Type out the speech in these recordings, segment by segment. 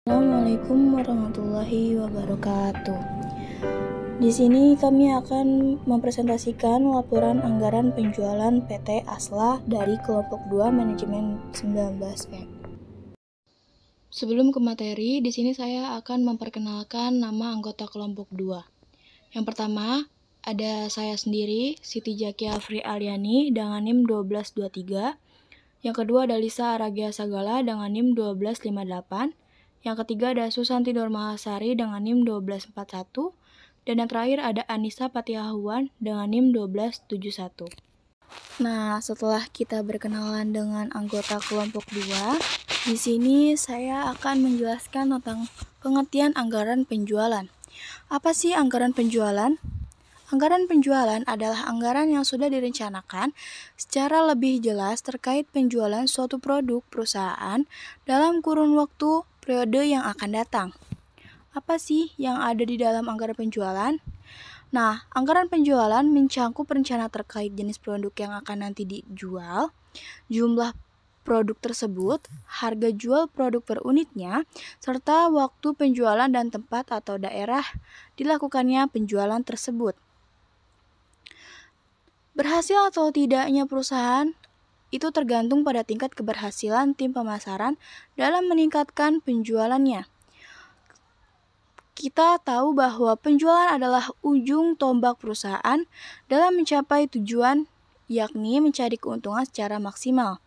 Assalamualaikum warahmatullahi wabarakatuh. Di sini kami akan mempresentasikan laporan anggaran penjualan PT Asla dari kelompok 2 manajemen 19M. Sebelum ke materi, di sini saya akan memperkenalkan nama anggota kelompok 2. Yang pertama, ada saya sendiri, Siti Jakia Afri Aliani dengan NIM 1223. Yang kedua ada Lisa Aragia Sagala dengan NIM 1258. Yang ketiga ada Susanti Dormahasari dengan NIM 1241. Dan yang terakhir ada Anissa Patiahuan dengan NIM 1271. Nah, setelah kita berkenalan dengan anggota kelompok 2, di sini saya akan menjelaskan tentang pengertian anggaran penjualan. Apa sih anggaran penjualan? Anggaran penjualan adalah anggaran yang sudah direncanakan secara lebih jelas terkait penjualan suatu produk perusahaan dalam kurun waktu periode yang akan datang. Apa sih yang ada di dalam anggaran penjualan? Nah, anggaran penjualan mencakup rencana terkait jenis produk yang akan nanti dijual, jumlah produk tersebut, harga jual produk per unitnya, serta waktu penjualan dan tempat atau daerah dilakukannya penjualan tersebut. Berhasil atau tidaknya perusahaan itu tergantung pada tingkat keberhasilan tim pemasaran dalam meningkatkan penjualannya. Kita tahu bahwa penjualan adalah ujung tombak perusahaan dalam mencapai tujuan, yakni mencari keuntungan secara maksimal.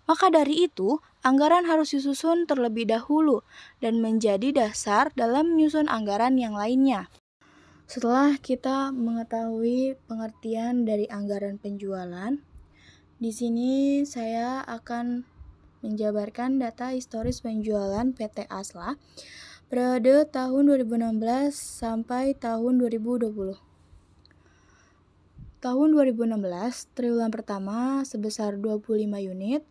Maka dari itu, anggaran harus disusun terlebih dahulu dan menjadi dasar dalam menyusun anggaran yang lainnya. Setelah kita mengetahui pengertian dari anggaran penjualan, di sini saya akan menjabarkan data historis penjualan PT Asla periode tahun 2016 sampai tahun 2020. Tahun 2016, triwulan pertama sebesar 25 unit,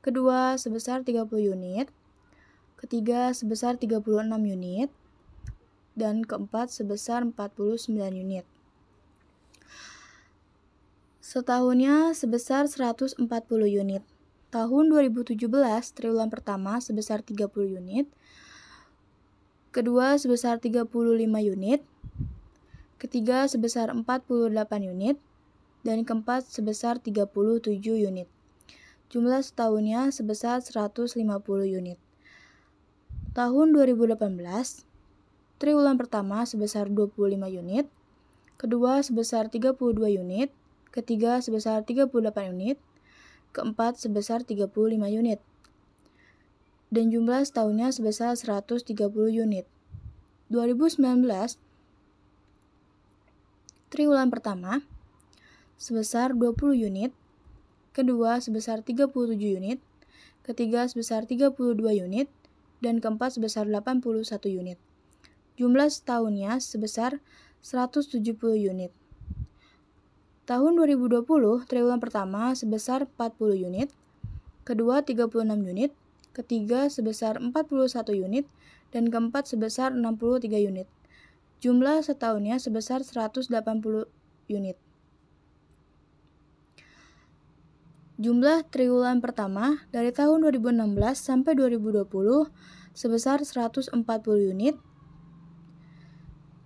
kedua sebesar 30 unit, ketiga sebesar 36 unit, dan keempat sebesar 49 unit. Setahunnya sebesar 140 unit. Tahun 2017, triwulan pertama sebesar 30 unit, kedua sebesar 35 unit, ketiga sebesar 48 unit, dan keempat sebesar 37 unit. Jumlah setahunnya sebesar 150 unit. Tahun 2018, triwulan pertama sebesar 25 unit, kedua sebesar 32 unit, ketiga sebesar 38 unit, keempat sebesar 35 unit. Dan jumlah setahunnya sebesar 130 unit. 2019, triwulan pertama sebesar 20 unit, kedua sebesar 37 unit, ketiga sebesar 32 unit, dan keempat sebesar 81 unit. Jumlah setahunnya sebesar 170 unit. Tahun 2020, triwulan pertama sebesar 40 unit, kedua 36 unit, ketiga sebesar 41 unit, dan keempat sebesar 63 unit. Jumlah setahunnya sebesar 180 unit. Jumlah triwulan pertama dari tahun 2016 sampai 2020 sebesar 140 unit.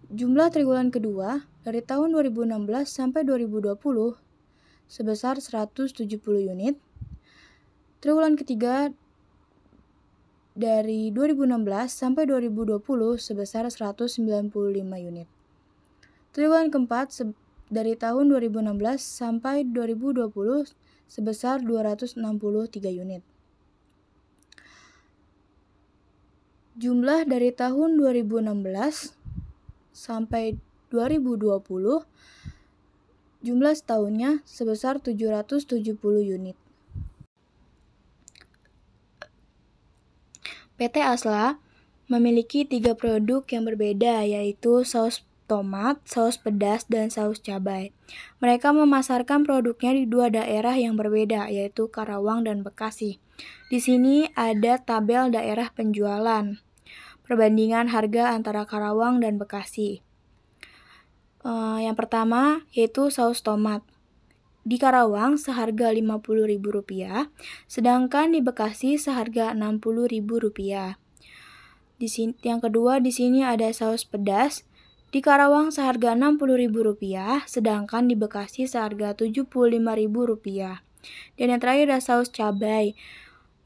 Jumlah triwulan kedua dari tahun 2016 sampai 2020 sebesar 170 unit. Triwulan ketiga dari 2016 sampai 2020 sebesar 195 unit. Triwulan keempat dari tahun 2016 sampai 2020 sebesar 263 unit. Jumlah dari tahun 2016 sampai 2020, jumlah setahunnya sebesar 770 unit. PT Asla memiliki 3 produk yang berbeda, yaitu saus tomat, saus pedas, dan saus cabai. Mereka memasarkan produknya di 2 daerah yang berbeda, yaitu Karawang dan Bekasi. Di sini ada tabel daerah penjualan. Perbandingan harga antara Karawang dan Bekasi. Yang pertama yaitu saus tomat. Di Karawang seharga Rp50.000, sedangkan di Bekasi seharga Rp60.000. Yang kedua, di sini ada saus pedas. Di Karawang seharga Rp60.000, sedangkan di Bekasi seharga Rp75.000. Dan yang terakhir ada saus cabai.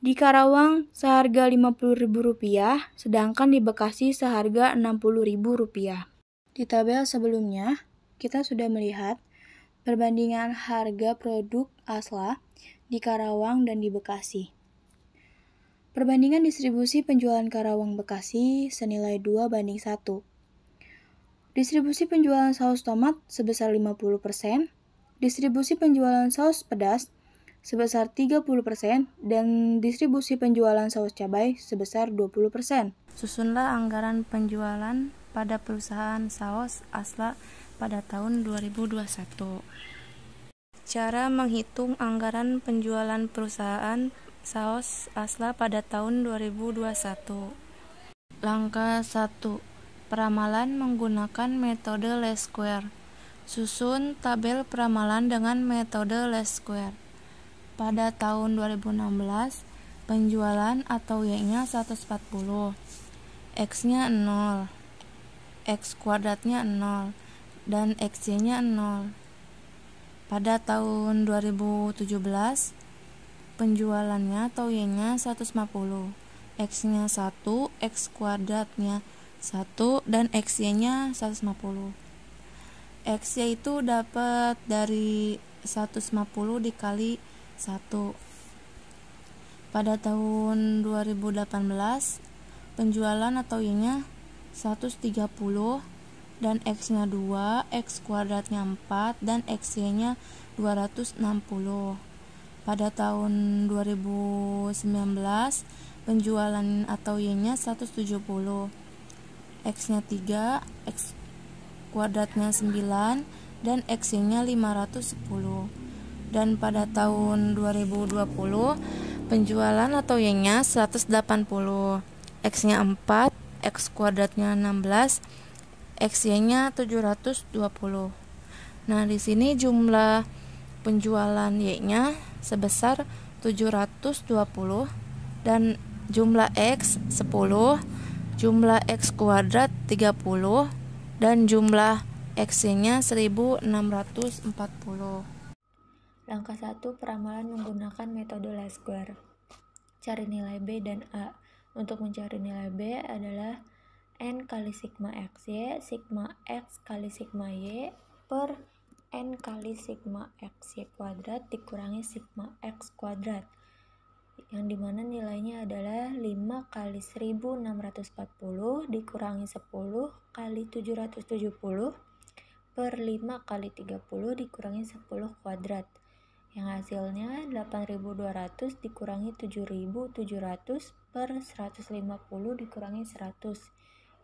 Di Karawang seharga Rp50.000, sedangkan di Bekasi seharga Rp60.000. Di tabel sebelumnya, kita sudah melihat perbandingan harga produk Asla di Karawang dan di Bekasi. Perbandingan distribusi penjualan Karawang Bekasi senilai 2:1. Distribusi penjualan saus tomat sebesar 50%, distribusi penjualan saus pedas sebesar 30%, dan distribusi penjualan saus cabai sebesar 20%. Susunlah anggaran penjualan pada perusahaan saus Asla pada tahun 2021. Cara menghitung anggaran penjualan perusahaan saus Asla pada tahun 2021. Langkah 1. Peramalan menggunakan metode least square. Susun tabel peramalan dengan metode least square. Pada tahun 2016, penjualan atau Y-nya 140, X-nya 0, X kuadratnya 0, dan XY-nya 0. Pada tahun 2017, penjualannya atau Y-nya 150, X-nya 1, X kuadratnya 1, dan XY-nya 150. XY itu dapat dari 150 dikali 1. Pada tahun 2018, penjualan atau Y-nya 130 dan X-nya 2, X kuadratnya 4, dan XY-nya 260. Pada tahun 2019, penjualan atau Y-nya 170, X-nya 3, X kuadratnya 9, dan XY-nya 510. Dan pada tahun 2020, penjualan atau Y-nya 180, X-nya 4, X kuadratnya 16, XY-nya 720. Nah, di sini jumlah penjualan Y-nya sebesar 720 dan jumlah X 10, jumlah X kuadrat 30, dan jumlah XY-nya 1640. Langkah 1. Peramalan menggunakan metode least square. Cari nilai B dan A. Untuk mencari nilai B adalah N kali sigma XY, sigma X kali sigma Y per N kali sigma XY kuadrat dikurangi sigma X kuadrat, yang dimana nilainya adalah 5 kali 1640 dikurangi 10 kali 770 per 5 kali 30 dikurangi 10 kuadrat, yang hasilnya 8.200 dikurangi 7.700 per 150 dikurangi 100,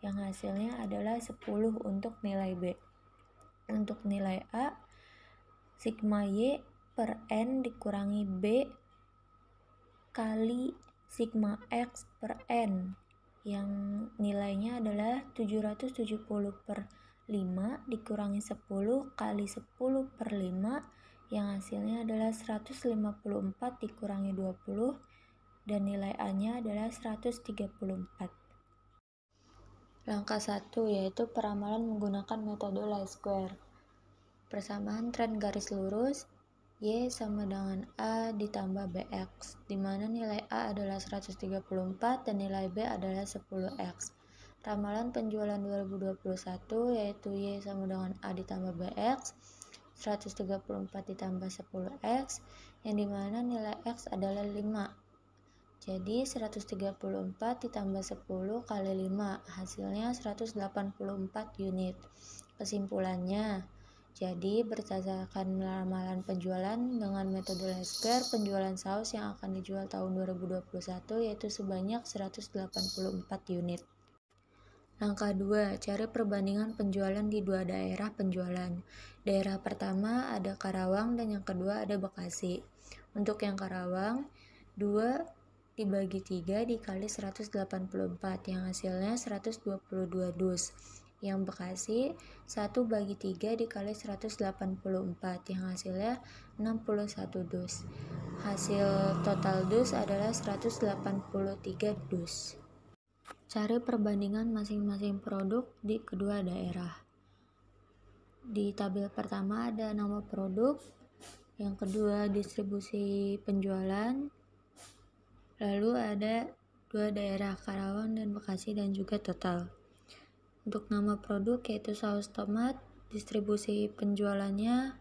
yang hasilnya adalah 10 untuk nilai B. Untuk nilai A, sigma Y per N dikurangi B kali sigma X per N, yang nilainya adalah 770 per 5 dikurangi 10 kali 10 per 5, yang hasilnya adalah 154 dikurangi 20, dan nilai A-nya adalah 134. Langkah 1 yaitu peramalan menggunakan metode least square. Persamaan tren garis lurus, Y sama dengan A ditambah BX, di mana nilai A adalah 134 dan nilai B adalah 10X. Ramalan penjualan 2021 yaitu Y sama dengan A ditambah BX, 134 ditambah 10X, yang dimana nilai X adalah 5. Jadi 134 ditambah 10 kali 5, hasilnya 184 unit. Kesimpulannya, jadi berdasarkan ramalan penjualan dengan metode least square, penjualan saus yang akan dijual tahun 2021 yaitu sebanyak 184 unit. Langkah 2, cari perbandingan penjualan di dua daerah penjualan. Daerah pertama ada Karawang dan yang kedua ada Bekasi. Untuk yang Karawang, 2 dibagi 3 dikali 184 yang hasilnya 122 dus. Yang Bekasi 1 bagi 3 dikali 184 yang hasilnya 61 dus. Hasil total dus adalah 183 dus. Cari perbandingan masing-masing produk di kedua daerah. Di tabel pertama ada nama produk, yang kedua distribusi penjualan, lalu ada dua daerah Karawang dan Bekasi dan juga total. Untuk nama produk yaitu saus tomat, distribusi penjualannya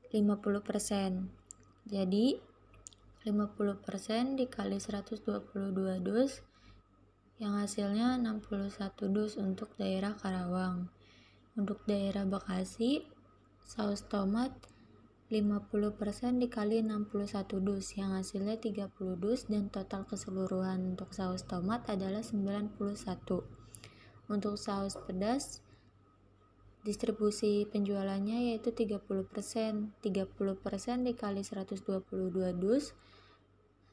50%. Jadi 50% dikali 122 dus yang hasilnya 61 dus untuk daerah Karawang. Untuk daerah Bekasi, saus tomat 50% dikali 61 dus yang hasilnya 30 dus dan total keseluruhan untuk saus tomat adalah 91. Untuk saus pedas, distribusi penjualannya yaitu 30%. 30% dikali 122 dus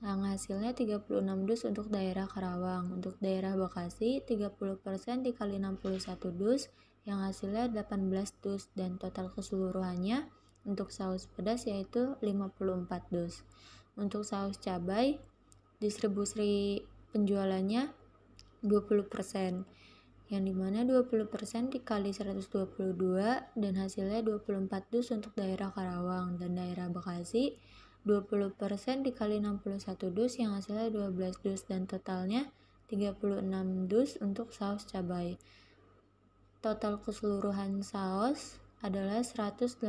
yang hasilnya 36 dus untuk daerah Karawang. Untuk daerah Bekasi, 30% dikali 61 dus yang hasilnya 18 dus dan total keseluruhannya untuk saus pedas yaitu 54 dus. Untuk saus cabai, distribusi penjualannya 20%, yang dimana 20% dikali 122 dan hasilnya 24 dus untuk daerah Karawang. Dan daerah Bekasi 20% dikali 61 dus yang hasilnya 12 dus dan totalnya 36 dus untuk saus cabai. Total keseluruhan saus adalah 181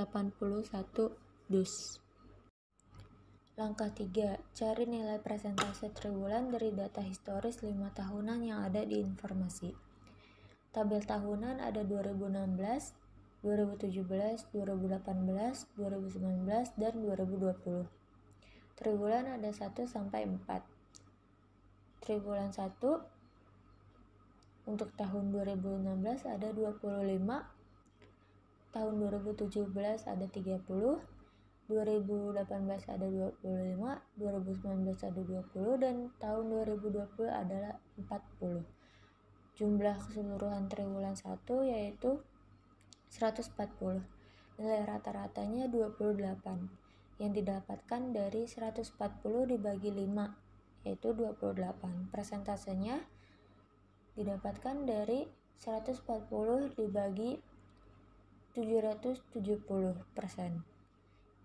dus. Langkah 3. Cari nilai persentase triwulan dari data historis 5 tahunan yang ada di informasi. Tabel tahunan ada 2016, 2017, 2018, 2019, dan 2020. Triwulan ada 1 sampai 4. Triwulan 1 untuk tahun 2016 ada 25, tahun 2017 ada 30, 2018 ada 25, 2019 ada 20, dan tahun 2020 adalah 40. Jumlah keseluruhan triwulan 1 yaitu 140. Nilai rata-ratanya 28. Yang didapatkan dari 140 dibagi 5 yaitu 28. Persentasenya didapatkan dari 140 dibagi 770%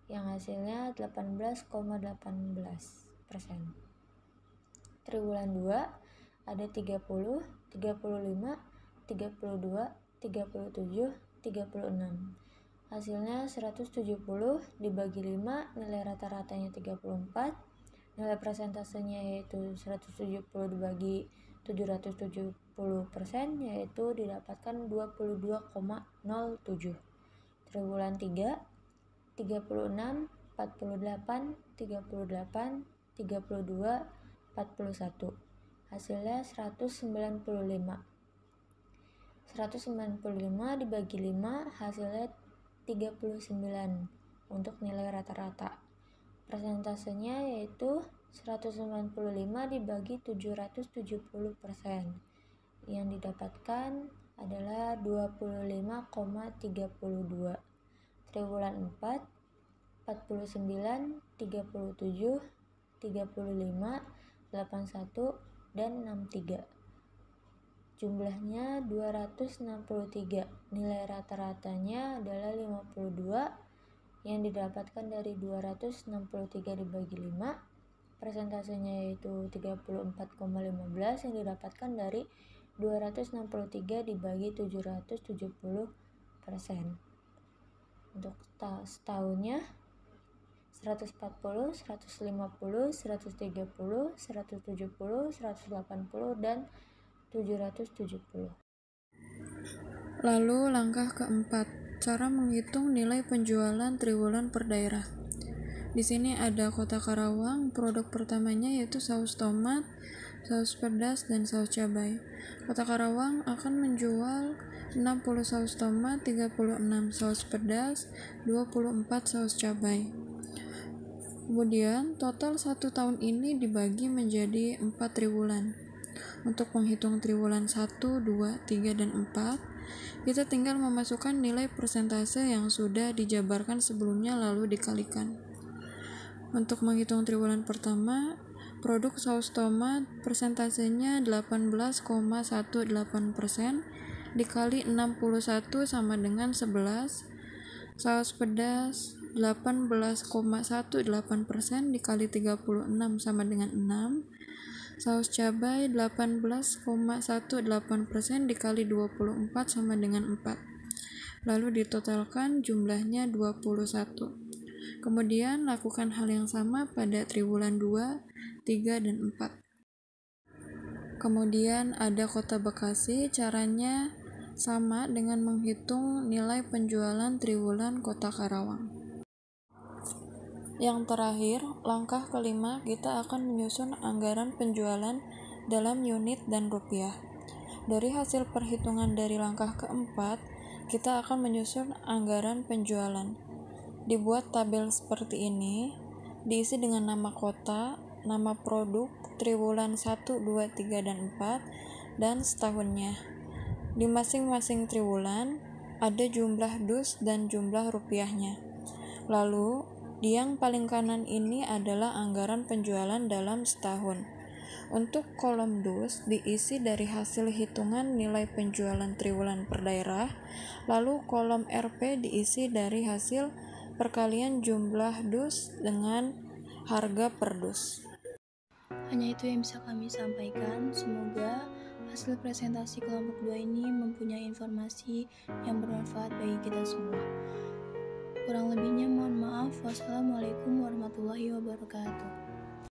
yang hasilnya 18,18%. Triwulan 2 ada 30, 35, 32, 37, 36. Hasilnya 170 dibagi 5, nilai rata-ratanya 34, nilai persentasenya yaitu 170 dibagi 770% yaitu didapatkan 22,07. Triwulan 3, 36, 48, 38, 32, 41. Hasilnya 195. 195 dibagi 5 hasilnya 39 untuk nilai rata-rata. Persentasenya yaitu 195 dibagi 770%. Yang didapatkan adalah 25,32. Triwulan 4, 49, 37, 35, 81, dan 63. Jumlahnya 263. Nilai rata-ratanya adalah 52 yang didapatkan dari 263 dibagi 5. Persentasenya yaitu 34,15 yang didapatkan dari 263 dibagi 770%. Untuk setahunnya 140, 150, 130, 170, 180, dan 770. Lalu langkah keempat, cara menghitung nilai penjualan triwulan per daerah. Di sini ada Kota Karawang, produk pertamanya yaitu saus tomat, saus pedas, dan saus cabai. Kota Karawang akan menjual 60 saus tomat, 36 saus pedas, 24 saus cabai. Kemudian total 1 tahun ini dibagi menjadi 4 triwulan. Untuk menghitung triwulan 1, 2, 3, dan 4, kita tinggal memasukkan nilai persentase yang sudah dijabarkan sebelumnya lalu dikalikan. Untuk menghitung triwulan pertama, produk saus tomat persentasenya 18,18% dikali 61 sama dengan 11. Saus pedas 18,18% dikali 36 sama dengan 6. Saus cabai 18,18% dikali 24 sama dengan 4. Lalu ditotalkan jumlahnya 21. Kemudian lakukan hal yang sama pada triwulan 2, 3, dan 4. Kemudian ada Kota Bekasi, caranya sama dengan menghitung nilai penjualan triwulan Kota Karawang. Yang terakhir, langkah kelima, kita akan menyusun anggaran penjualan dalam unit dan rupiah. Dari hasil perhitungan dari langkah keempat, kita akan menyusun anggaran penjualan. Dibuat tabel seperti ini, diisi dengan nama kota, nama produk, triwulan 1, 2, 3, dan 4, dan setahunnya. Di masing-masing triwulan, ada jumlah dus dan jumlah rupiahnya. Lalu, di yang paling kanan ini adalah anggaran penjualan dalam setahun. Untuk kolom dus diisi dari hasil hitungan nilai penjualan triwulan per daerah, lalu kolom RP diisi dari hasil perkalian jumlah dus dengan harga per dus. Hanya itu yang bisa kami sampaikan. Semoga hasil presentasi kelompok 2 ini mempunyai informasi yang bermanfaat bagi kita semua. Kurang lebihnya mohon maaf. Wassalamualaikum warahmatullahi wabarakatuh.